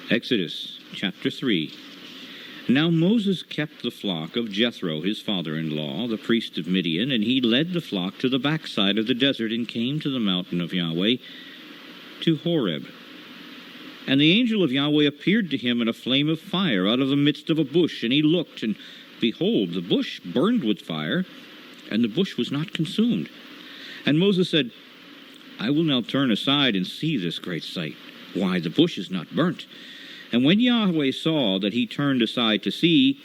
Exodus chapter 3. Now Moses kept the flock of Jethro, his father-in-law, the priest of Midian, and he led the flock to the backside of the desert and came to the mountain of Yahweh, to Horeb. And the angel of Yahweh appeared to him in a flame of fire out of the midst of a bush, and he looked, and behold, the bush burned with fire, and the bush was not consumed. And Moses said, I will now turn aside and see this great sight, why the bush is not burnt. And when Yahweh saw that he turned aside to see,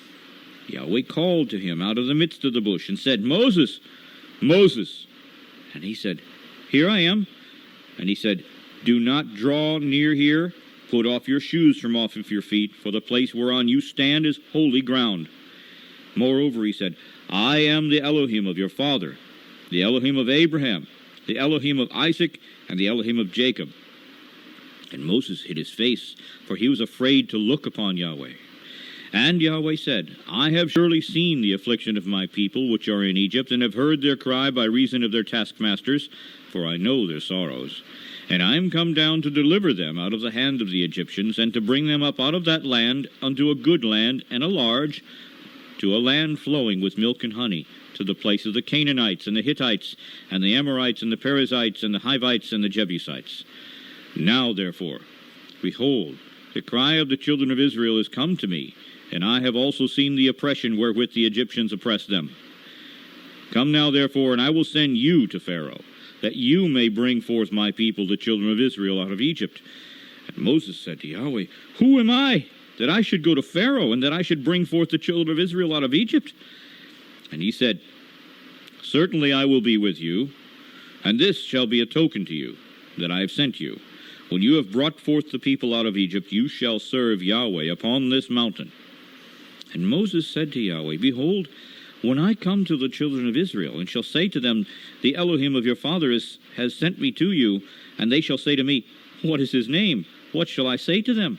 Yahweh called to him out of the midst of the bush and said, Moses, Moses. And he said, Here I am. And he said, Do not draw near here. Put off your shoes from off of your feet, for the place whereon you stand is holy ground. Moreover, he said, I am the Elohim of your father, the Elohim of Abraham, the Elohim of Isaac, and the Elohim of Jacob. And Moses hid his face, for he was afraid to look upon Yahweh. And Yahweh said, I have surely seen the affliction of my people which are in Egypt, and have heard their cry by reason of their taskmasters, for I know their sorrows. And I am come down to deliver them out of the hand of the Egyptians, and to bring them up out of that land unto a good land, and a large, to a land flowing with milk and honey, to the place of the Canaanites, and the Hittites, and the Amorites, and the Perizzites, and the Hivites, and the Jebusites. Now, therefore, behold, the cry of the children of Israel is come to me, and I have also seen the oppression wherewith the Egyptians oppress them. Come now, therefore, and I will send you to Pharaoh, that you may bring forth my people, the children of Israel, out of Egypt. And Moses said to Yahweh, Who am I, that I should go to Pharaoh, and that I should bring forth the children of Israel out of Egypt? And he said, Certainly I will be with you, and this shall be a token to you, that I have sent you. When you have brought forth the people out of Egypt, you shall serve Yahweh upon this mountain. And Moses said to Yahweh, Behold, when I come to the children of Israel, and shall say to them, The Elohim of your father has sent me to you, and they shall say to me, What is his name? What shall I say to them?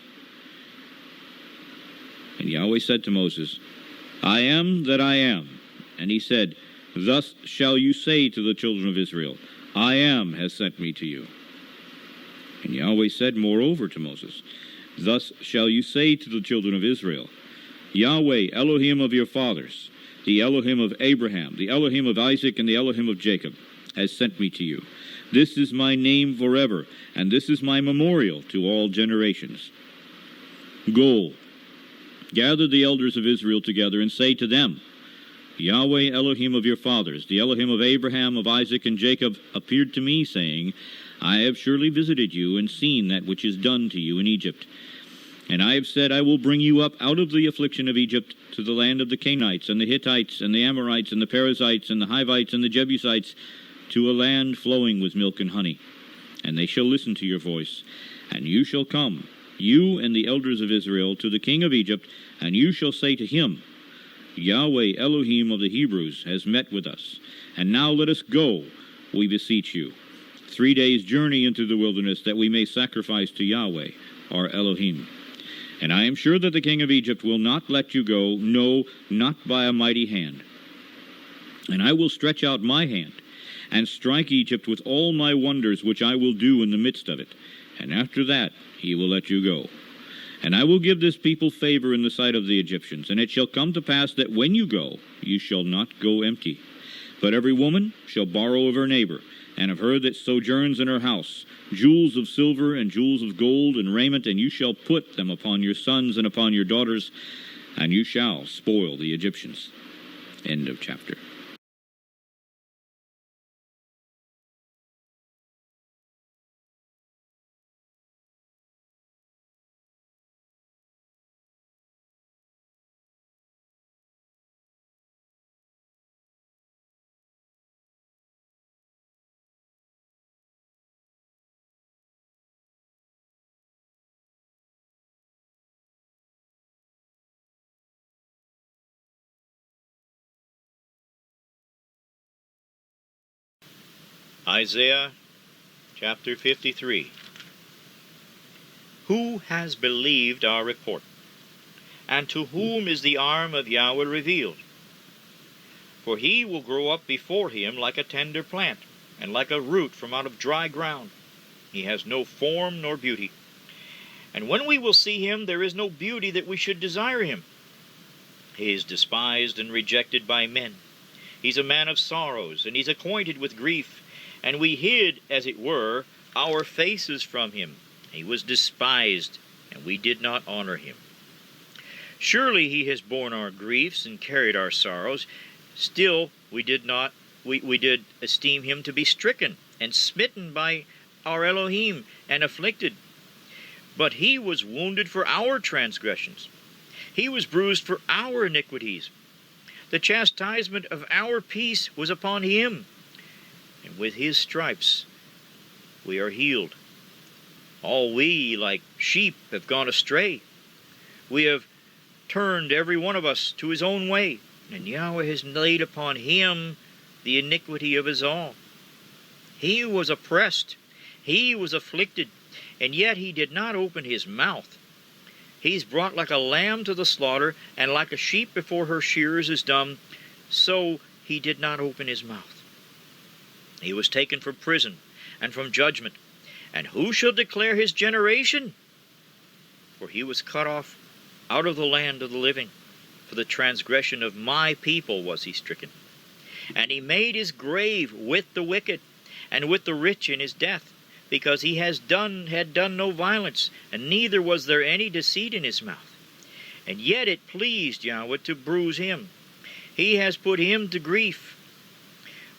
And Yahweh said to Moses, I am that I am. And he said, Thus shall you say to the children of Israel, I am has sent me to you. And Yahweh said moreover to Moses, Thus shall you say to the children of Israel, Yahweh, Elohim of your fathers, the Elohim of Abraham, the Elohim of Isaac, and the Elohim of Jacob, has sent me to you. This is my name forever, and this is my memorial to all generations. Go, gather the elders of Israel together, and say to them, Yahweh, Elohim of your fathers, the Elohim of Abraham, of Isaac, and Jacob, appeared to me, saying, I have surely visited you, and seen that which is done to you in Egypt. And I have said, I will bring you up out of the affliction of Egypt to the land of the Canaanites, and the Hittites, and the Amorites, and the Perizzites, and the Hivites, and the Jebusites, to a land flowing with milk and honey. And they shall listen to your voice. And you shall come, you and the elders of Israel, to the king of Egypt, and you shall say to him, Yahweh, Elohim of the Hebrews, has met with us. And now let us go, we beseech you, 3 days' journey into the wilderness, that we may sacrifice to Yahweh, our Elohim. And I am sure that the king of Egypt will not let you go, no, not by a mighty hand. And I will stretch out my hand, and strike Egypt with all my wonders, which I will do in the midst of it. And after that he will let you go. And I will give this people favor in the sight of the Egyptians. And it shall come to pass that when you go, you shall not go empty. But every woman shall borrow of her neighbor, and of her that sojourns in her house, jewels of silver and jewels of gold and raiment, and you shall put them upon your sons and upon your daughters, and you shall spoil the Egyptians. End of chapter. Isaiah chapter 53. Who has believed our report? And to whom is the arm of Yahweh revealed? For he will grow up before him like a tender plant, and like a root from out of dry ground. He has no form nor beauty, And when we will see him, there is no beauty that we should desire him. He is despised and rejected by men. He's a man of sorrows, and he's acquainted with grief. And we hid, as it were, our faces from him. He was despised, and we did not honor him. Surely he has borne our griefs and carried our sorrows. Still we did esteem him to be stricken and smitten by our Elohim and afflicted. But he was wounded for our transgressions. He was bruised for our iniquities. The chastisement of our peace was upon him, and with his stripes we are healed. All we, like sheep, have gone astray. We have turned every one of us to his own way, and Yahweh has laid upon him the iniquity of us all. He was oppressed, he was afflicted, and yet he did not open his mouth. He's brought like a lamb to the slaughter, and like a sheep before her shearers is dumb, so he did not open his mouth. He was taken from prison and from judgment. And who shall declare his generation? For he was cut off out of the land of the living. For the transgression of my people was he stricken. And he made his grave with the wicked, and with the rich in his death, because he had done no violence, and neither was there any deceit in his mouth. And yet it pleased Yahweh to bruise him. He has put him to grief.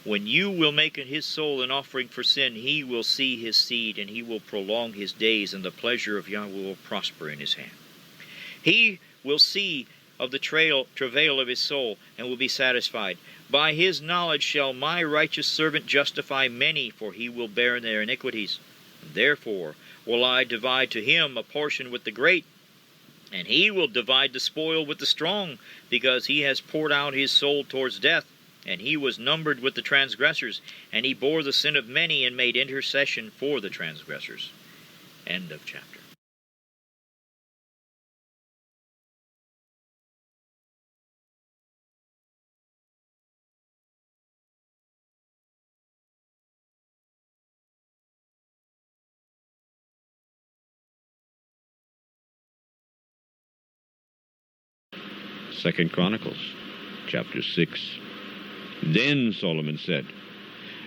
When you will make his soul an offering for sin, he will see his seed, and he will prolong his days, and the pleasure of Yahweh will prosper in his hand. He will see of the travail of his soul, and will be satisfied. By his knowledge shall my righteous servant justify many, for he will bear their iniquities. And therefore will I divide to him a portion with the great, and he will divide the spoil with the strong, because he has poured out his soul towards death. And he was numbered with the transgressors, and he bore the sin of many, and made intercession for the transgressors. End of chapter. Second Chronicles, chapter 6. Then Solomon said,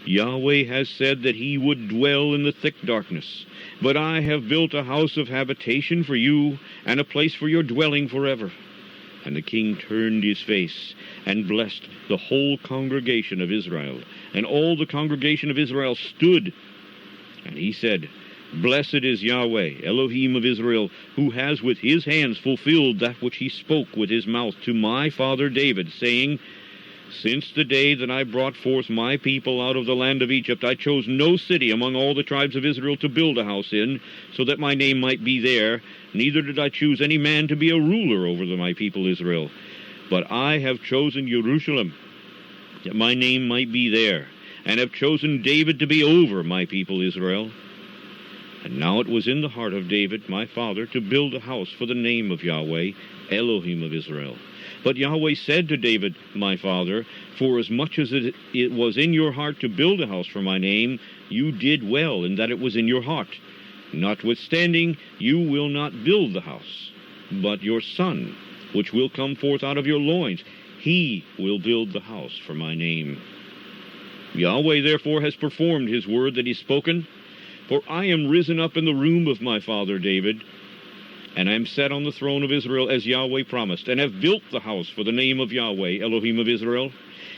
Yahweh has said that he would dwell in the thick darkness, but I have built a house of habitation for you, and a place for your dwelling forever. And the king turned his face, and blessed the whole congregation of Israel. And all the congregation of Israel stood. And he said, Blessed is Yahweh, Elohim of Israel, who has with his hands fulfilled that which he spoke with his mouth to my father David, saying, Since the day that I brought forth my people out of the land of Egypt, I chose no city among all the tribes of Israel to build a house in, so that my name might be there. Neither did I choose any man to be a ruler over my people Israel. But I have chosen Jerusalem, that my name might be there, and have chosen David to be over my people Israel. And now it was in the heart of David, my father, to build a house for the name of Yahweh, Elohim of Israel. But Yahweh said to David, my father, Forasmuch as it was in your heart to build a house for my name, you did well in that it was in your heart. Notwithstanding, you will not build the house, but your son, which will come forth out of your loins, he will build the house for my name. Yahweh therefore has performed his word that he spoken, for I am risen up in the room of my father David, and I am set on the throne of Israel as Yahweh promised, and have built the house for the name of Yahweh, Elohim of Israel.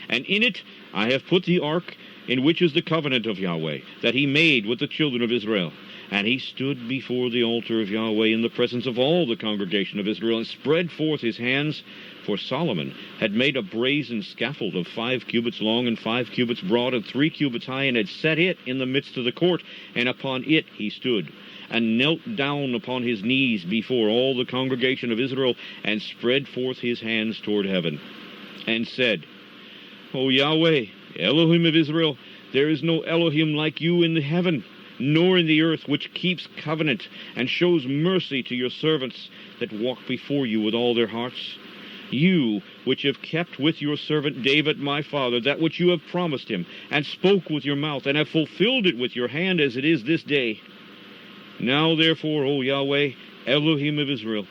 And in it I have put the ark, in which is the covenant of Yahweh, that he made with the children of Israel. And he stood before the altar of Yahweh in the presence of all the congregation of Israel, and spread forth his hands. For Solomon had made a brazen scaffold of 5 cubits long and 5 cubits broad and 3 cubits high, and had set it in the midst of the court, and upon it he stood, and knelt down upon his knees before all the congregation of Israel, and spread forth his hands toward heaven, and said, O Yahweh, Elohim of Israel, there is no Elohim like you in the heaven, nor in the earth, which keeps covenant, and shows mercy to your servants that walk before you with all their hearts. You, which have kept with your servant David my father that which you have promised him, and spoke with your mouth, and have fulfilled it with your hand, as it is this day. Now therefore, O Yahweh, Elohim of Israel,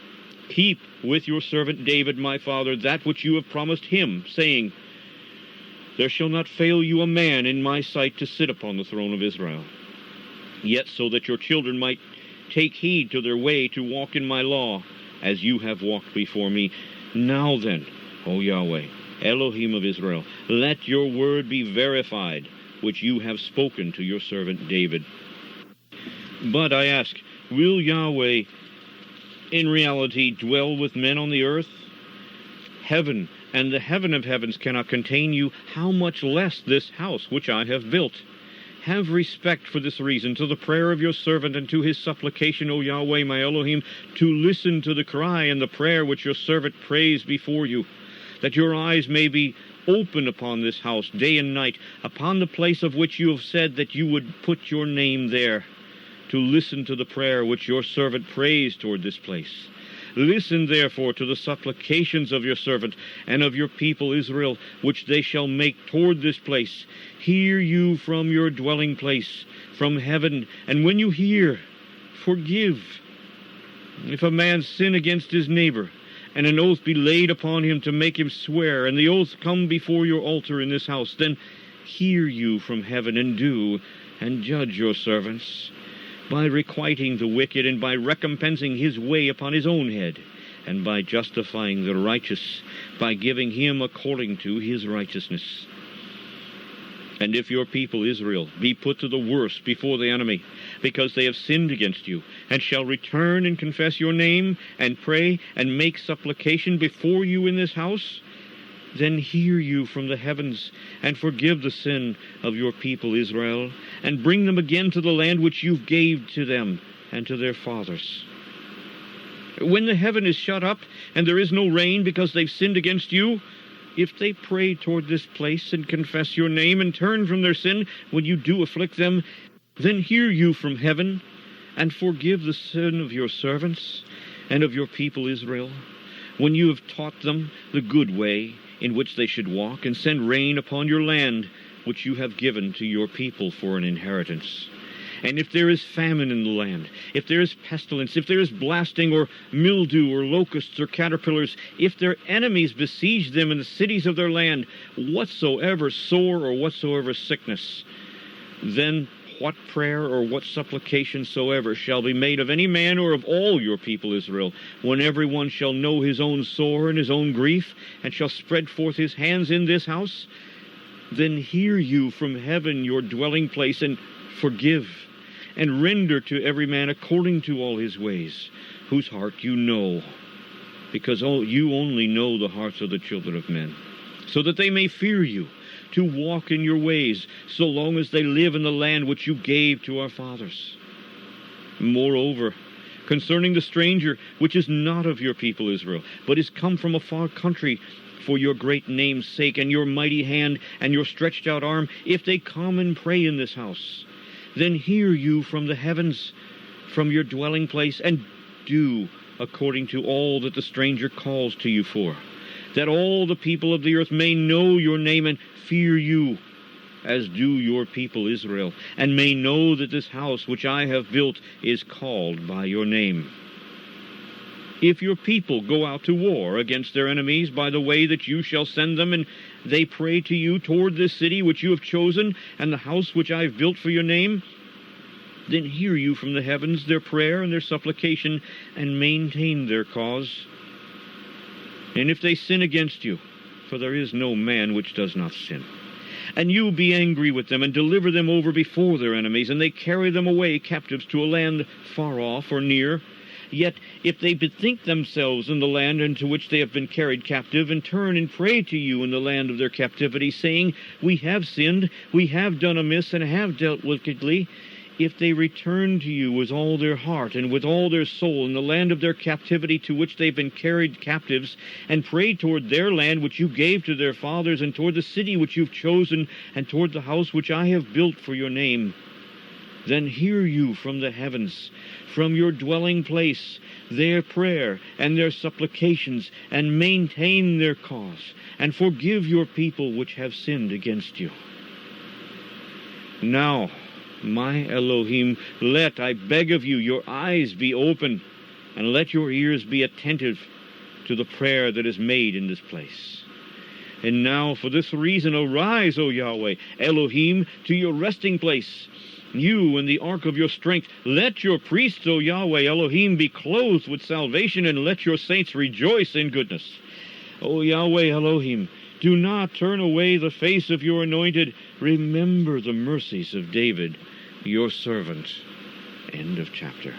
keep with your servant David my father that which you have promised him, saying, There shall not fail you a man in my sight to sit upon the throne of Israel. Yet so that your children might take heed to their way to walk in my law, as you have walked before me. Now then, O Yahweh, Elohim of Israel, let your word be verified, which you have spoken to your servant David. But I ask, will Yahweh in reality dwell with men on the earth? Heaven and the heaven of heavens cannot contain you, how much less this house which I have built? Have respect for this reason to the prayer of your servant and to his supplication, O Yahweh, my Elohim, to listen to the cry and the prayer which your servant prays before you, that your eyes may be open upon this house day and night, upon the place of which you have said that you would put your name there, to listen to the prayer which your servant prays toward this place. Listen, therefore, to the supplications of your servant and of your people Israel, which they shall make toward this place. Hear you from your dwelling place, from heaven, and when you hear, forgive. If a man sin against his neighbor, and an oath be laid upon him to make him swear, and the oath come before your altar in this house, then hear you from heaven, and do, and judge your servants, by requiting the wicked, and by recompensing his way upon his own head, and by justifying the righteous, by giving him according to his righteousness. And if your people Israel be put to the worse before the enemy, because they have sinned against you, and shall return and confess your name, and pray, and make supplication before you in this house, then hear you from the heavens, and forgive the sin of your people Israel, and bring them again to the land which you gave to them and to their fathers. When the heaven is shut up, and there is no rain because they've sinned against you, if they pray toward this place and confess your name and turn from their sin when you do afflict them, then hear you from heaven, and forgive the sin of your servants and of your people Israel, when you have taught them the good way in which they should walk, and send rain upon your land, which you have given to your people for an inheritance. And if there is famine in the land, if there is pestilence, if there is blasting or mildew or locusts or caterpillars, if their enemies besiege them in the cities of their land, whatsoever sore or whatsoever sickness, then what prayer or what supplication soever shall be made of any man or of all your people Israel, when every one shall know his own sore and his own grief, and shall spread forth his hands in this house, then hear you from heaven your dwelling place, and forgive, and render to every man according to all his ways, whose heart you know, because you only know the hearts of the children of men, so that they may fear you, to walk in your ways, so long as they live in the land which you gave to our fathers. Moreover, concerning the stranger, which is not of your people Israel, but is come from a far country, for your great name's sake, and your mighty hand, and your stretched out arm, if they come and pray in this house, then hear you from the heavens, from your dwelling place, and do according to all that the stranger calls to you for, that all the people of the earth may know your name and fear you, as do your people Israel, and may know that this house which I have built is called by your name. If your people go out to war against their enemies by the way that you shall send them, and they pray to you toward this city which you have chosen, and the house which I have built for your name, then hear you from the heavens their prayer and their supplication, and maintain their cause. And if they sin against you, for there is no man which does not sin, and you be angry with them, and deliver them over before their enemies, and they carry them away captives to a land far off or near, yet if they bethink themselves in the land into which they have been carried captive, and turn and pray to you in the land of their captivity, saying, We have sinned, we have done amiss, and have dealt wickedly, if they return to you with all their heart and with all their soul in the land of their captivity to which they've been carried captives, and pray toward their land which you gave to their fathers, and toward the city which you've chosen, and toward the house which I have built for your name, then hear you from the heavens, from your dwelling place, their prayer and their supplications, and maintain their cause, and forgive your people which have sinned against you. Now, my Elohim, let, I beg of you, your eyes be open, and let your ears be attentive to the prayer that is made in this place. And now, for this reason, arise, O Yahweh, Elohim, to your resting place, you in the ark of your strength. Let your priests, O Yahweh, Elohim, be clothed with salvation, and let your saints rejoice in goodness. O Yahweh, Elohim, do not turn away the face of your anointed. Remember the mercies of David, your servant. End of chapter.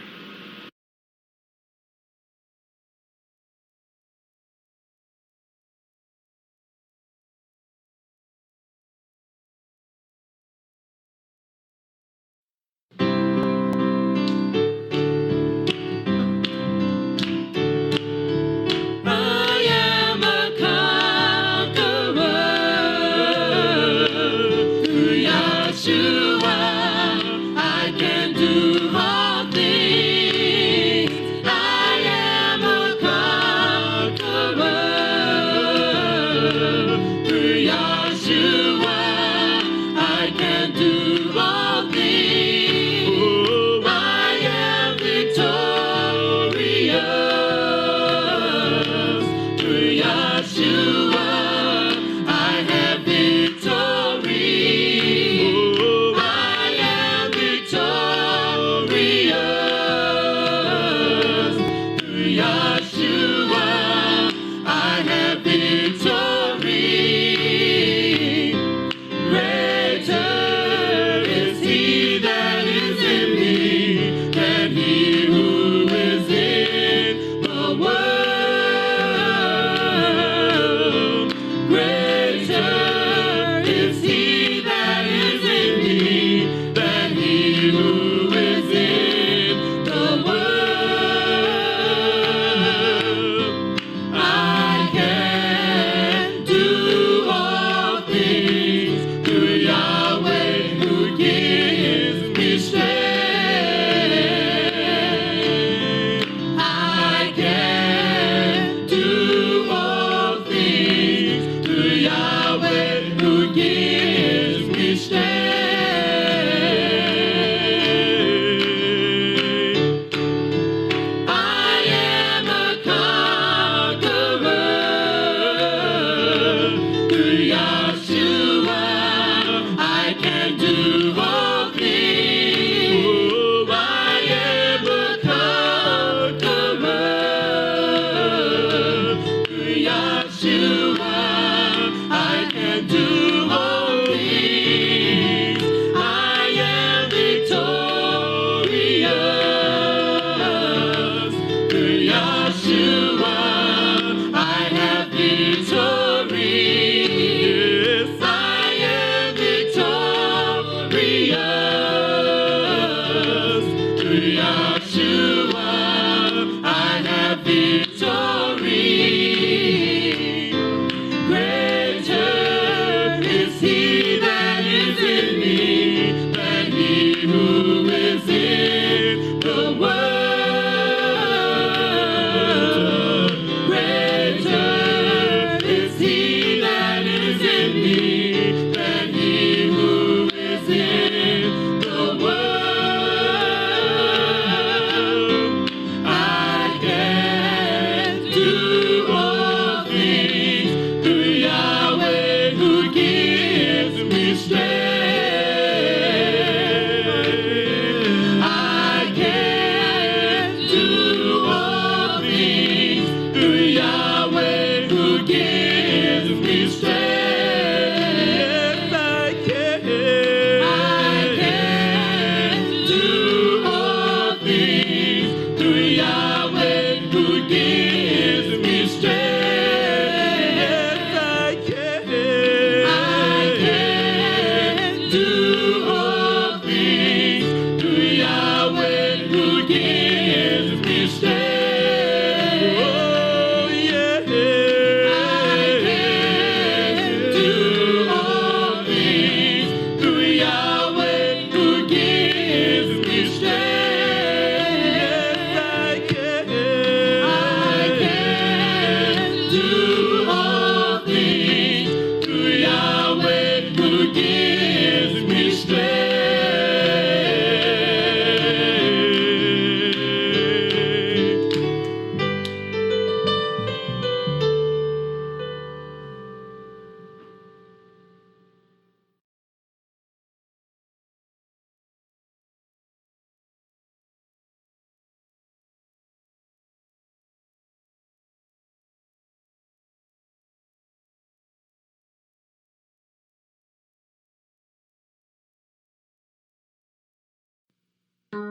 All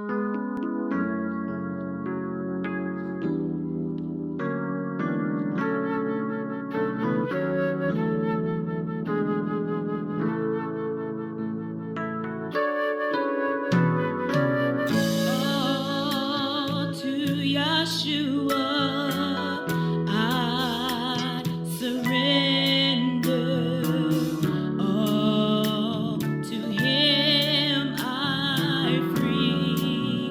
to Yahshua I surrender. All to Him I free.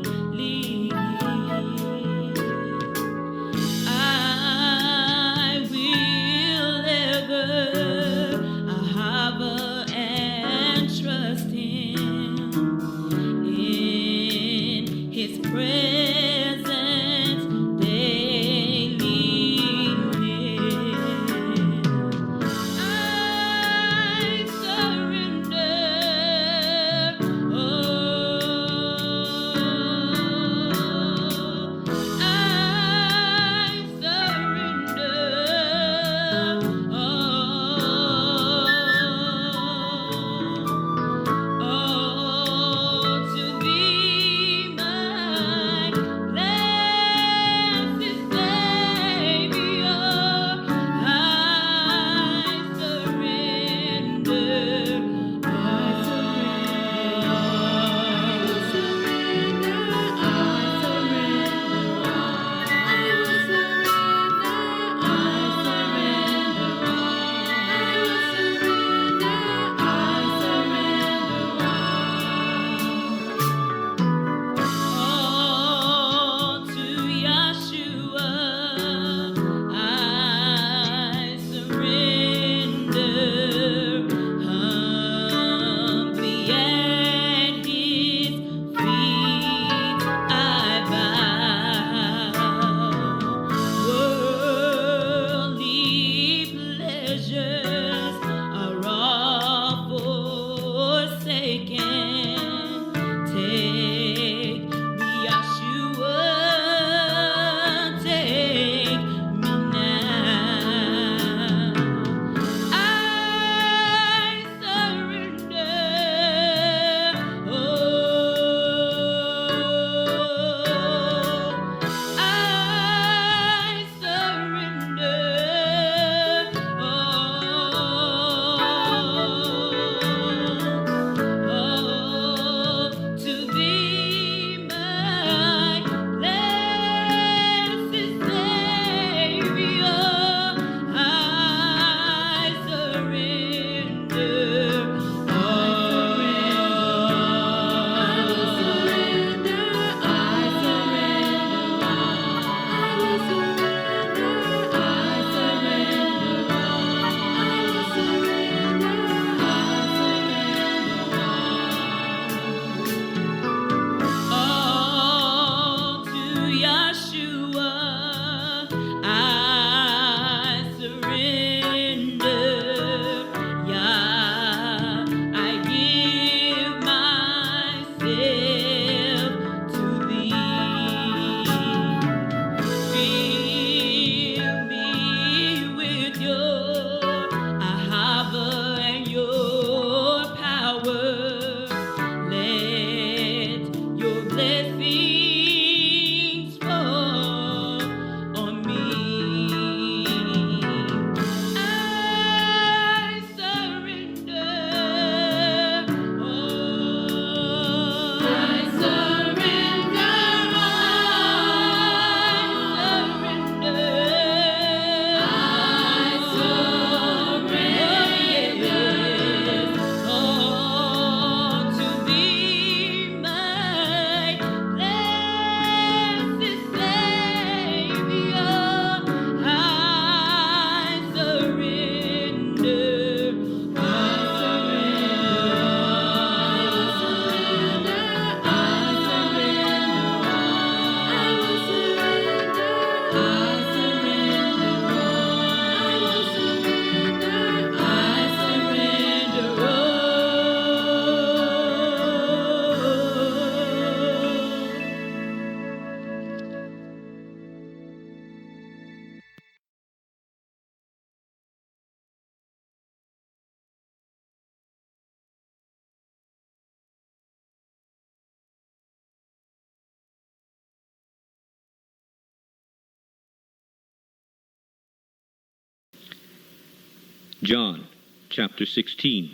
John chapter 16.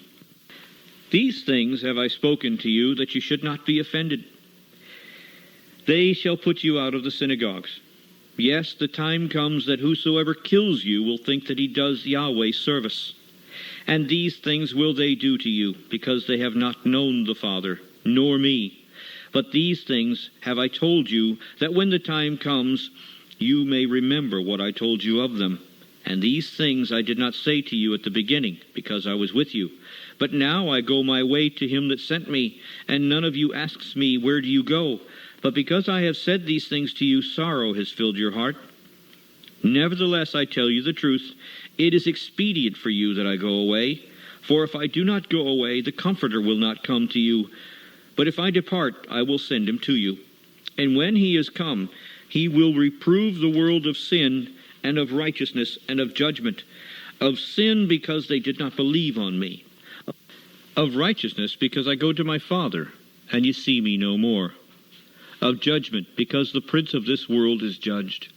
These things have I spoken to you, that you should not be offended. They shall put you out of the synagogues. Yes, the time comes that whosoever kills you will think that he does Yahweh service. And these things will they do to you, because they have not known the Father, nor me. But these things have I told you, that when the time comes, you may remember what I told you of them. And these things I did not say to you at the beginning, because I was with you. But now I go my way to him that sent me, and none of you asks me, where do you go? But because I have said these things to you, sorrow has filled your heart. Nevertheless, I tell you the truth, it is expedient for you that I go away. For if I do not go away, the Comforter will not come to you. But if I depart, I will send him to you. And when he is come, he will reprove the world of sin, and of righteousness, and of judgment. Of sin, because they did not believe on me. Of righteousness, because I go to my Father, and you see me no more. Of judgment, because the prince of this world is judged.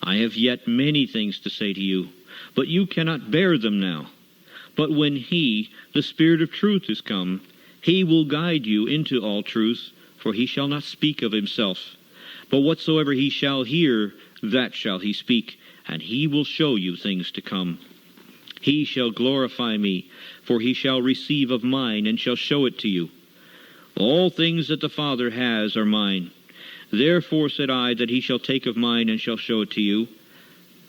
I have yet many things to say to you, but you cannot bear them now. But when he, the Spirit of truth, is come, he will guide you into all truth, for he shall not speak of himself. But whatsoever he shall hear, that shall he speak, and he will show you things to come. He shall glorify me, for he shall receive of mine, and shall show it to you. All things that the Father has are mine. Therefore said I, that he shall take of mine, and shall show it to you.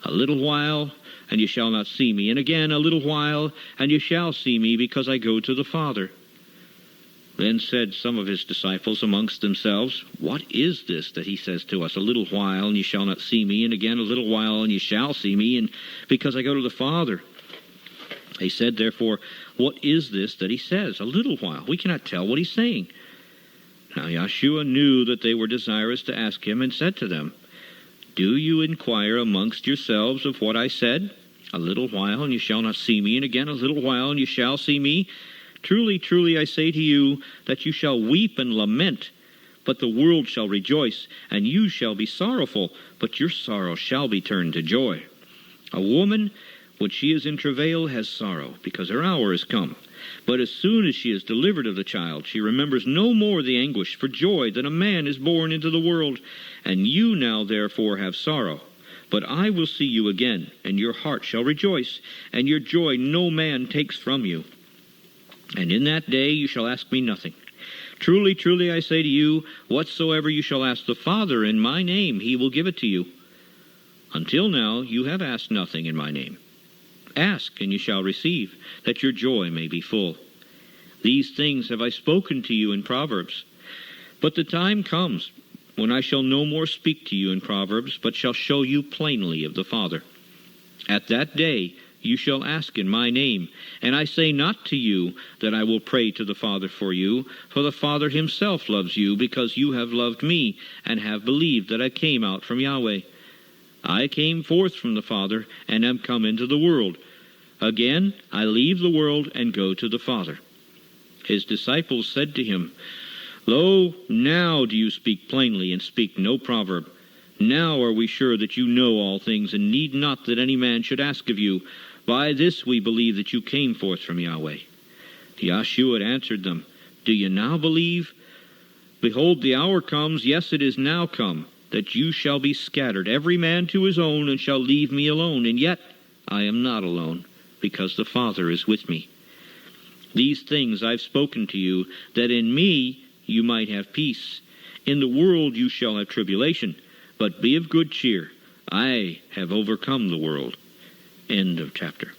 A little while, and you shall not see me. And again a little while, and you shall see me, because I go to the Father. Then said some of his disciples amongst themselves, What is this that he says to us, a little while, and you shall not see me, and again a little while, and you shall see me, and because I go to the Father? They said, therefore, What is this that he says, a little while? We cannot tell what he's saying. Now Yeshua knew that they were desirous to ask him, and said to them, Do you inquire amongst yourselves of what I said? A little while, and you shall not see me, and again a little while, and you shall see me. Truly, truly, I say to you, that you shall weep and lament, but the world shall rejoice, and you shall be sorrowful, but your sorrow shall be turned to joy. A woman, when she is in travail, has sorrow, because her hour is come. But as soon as she is delivered of the child, she remembers no more the anguish for joy that a man is born into the world. And you now therefore have sorrow. But I will see you again, and your heart shall rejoice, and your joy no man takes from you. And in that day you shall ask me nothing. Truly, truly, I say to you, whatsoever you shall ask the Father in my name, he will give it to you. Until now you have asked nothing in my name. Ask, and you shall receive, that your joy may be full. These things have I spoken to you in Proverbs. But the time comes when I shall no more speak to you in Proverbs, but shall show you plainly of the Father. At that day you shall ask in my name, and I say not to you that I will pray to the Father for you, for the Father himself loves you, because you have loved me, and have believed that I came out from Yahweh. I came forth from the Father, and am come into the world. Again I leave the world, and go to the Father. His disciples said to him, Lo, now do you speak plainly, and speak no proverb. Now are we sure that you know all things, and need not that any man should ask of you. By this we believe that you came forth from Yahweh. Yeshua answered them, Do you now believe? Behold, the hour comes, yes, it is now come, that you shall be scattered, every man to his own, and shall leave me alone. And yet I am not alone, because the Father is with me. These things I've spoken to you, that in me you might have peace. In the world you shall have tribulation, but be of good cheer. I have overcome the world. End of chapter.